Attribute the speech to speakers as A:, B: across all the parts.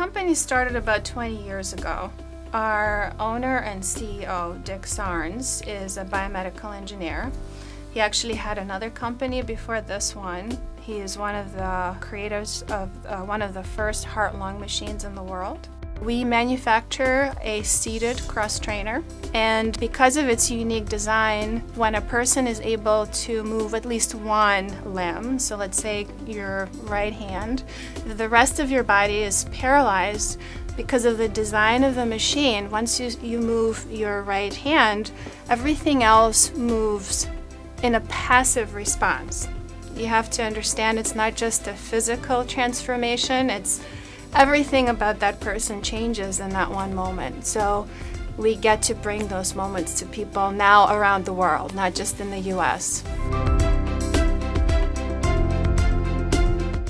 A: company started about 20 years ago. Our owner and CEO, Dick Sarnes, is a biomedical engineer. He actually had another company before this one. He is one of the creators of one of the first heart-lung machines in the world. We manufacture a seated cross-trainer, and because of its unique design, when a person is able to move at least one limb, so let's say your right hand, the rest of your body is paralyzed because of the design of the machine. Once you move your right hand, everything else moves in a passive response. You have to understand it's not just a physical transformation, it's everything about that person changes in that one moment. So we get to bring those moments to people now around the world, not just in the US.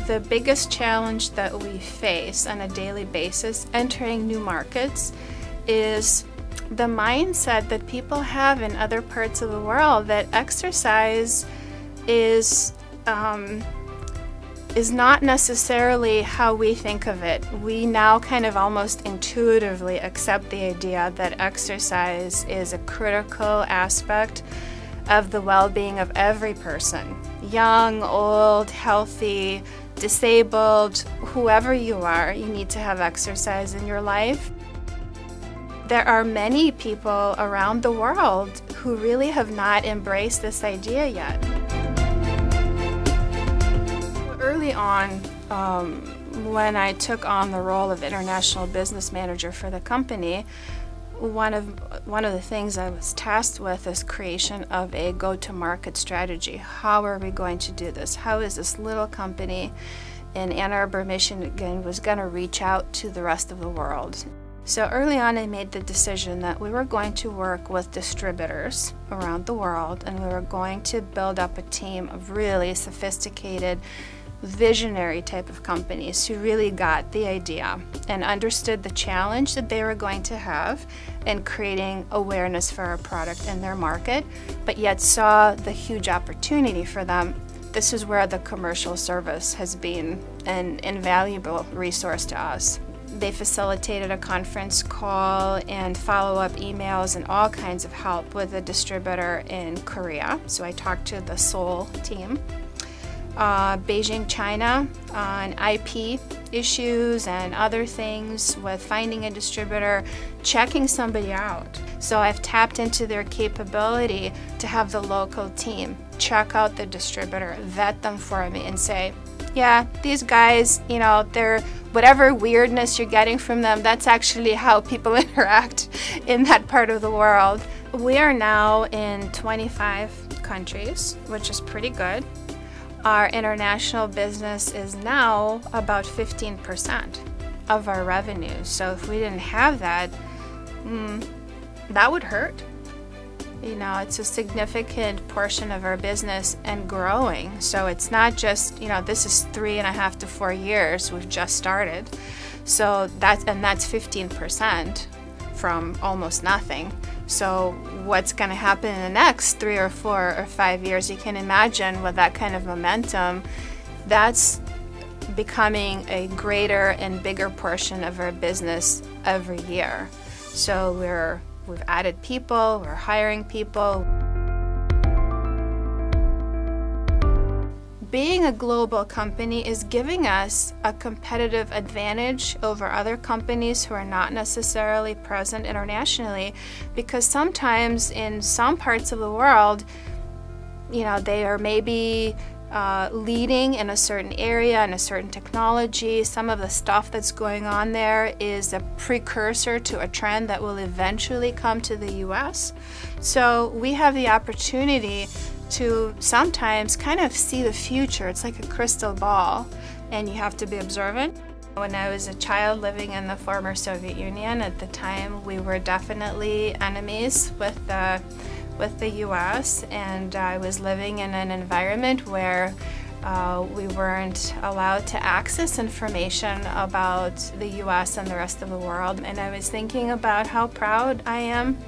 A: The biggest challenge that we face on a daily basis entering new markets is the mindset that people have in other parts of the world that exercise is not necessarily how we think of it. We now kind of almost intuitively accept the idea that exercise is a critical aspect of the well-being of every person. Young, old, healthy, disabled, whoever you are, you need to have exercise in your life. There are many people around the world who really have not embraced this idea yet. Early on, when I took on the role of international business manager for the company, one of the things I was tasked with is creation of a go-to-market strategy. How are we going to do this? How is this little company in Ann Arbor, Michigan was going to reach out to the rest of the world? So early on I made the decision that we were going to work with distributors around the world, and we were going to build up a team of really sophisticated, visionary type of companies who really got the idea and understood the challenge that they were going to have in creating awareness for our product in their market, but yet saw the huge opportunity for them. This is where the commercial service has been an invaluable resource to us. They facilitated a conference call and follow-up emails and all kinds of help with a distributor in Korea. So I talked to the Seoul team. Beijing, China, on IP issues and other things with finding a distributor, checking somebody out. So I've tapped into their capability to have the local team check out the distributor, vet them for me and say, yeah, these guys, you know, they're whatever weirdness you're getting from them, that's actually how people interact in that part of the world. We are now in 25 countries, which is pretty good. Our international business is now about 15% of our revenue. So if we didn't have that, that would hurt. You know, it's a significant portion of our business and growing. So it's not just, you know, this is 3.5 to 4 years. We've just started. So that's 15% from almost nothing. So what's going to happen in the next 3 or 4 or 5 years? You can imagine with that kind of momentum, that's becoming a greater and bigger portion of our business every year. So we've added people, we're hiring people. Being a global company is giving us a competitive advantage over other companies who are not necessarily present internationally, because sometimes in some parts of the world, you know, they are maybe leading in a certain area and a certain technology. Some of the stuff that's going on there is a precursor to a trend that will eventually come to the US. So we have the opportunity to sometimes kind of see the future. It's like a crystal ball, and you have to be observant. When I was a child living in the former Soviet Union, at the time we were definitely enemies with the US, and I was living in an environment where we weren't allowed to access information about the US and the rest of the world. And I was thinking about how proud I am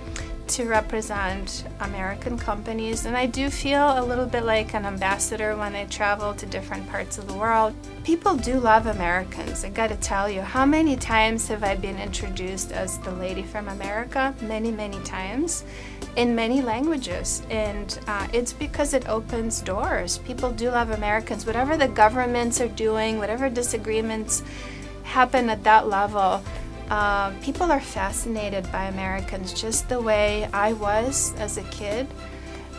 A: to represent American companies, and I do feel a little bit like an ambassador when I travel to different parts of the world. People do love Americans. I gotta tell you, how many times have I been introduced as the lady from America? Many, many times, in many languages, and it's because it opens doors. People do love Americans. Whatever the governments are doing, whatever disagreements happen at that level, people are fascinated by Americans just the way I was as a kid.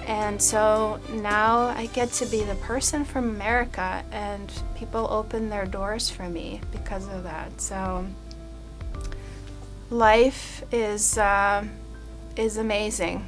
A: And so now I get to be the person from America, and people open their doors for me because of that. So life is amazing.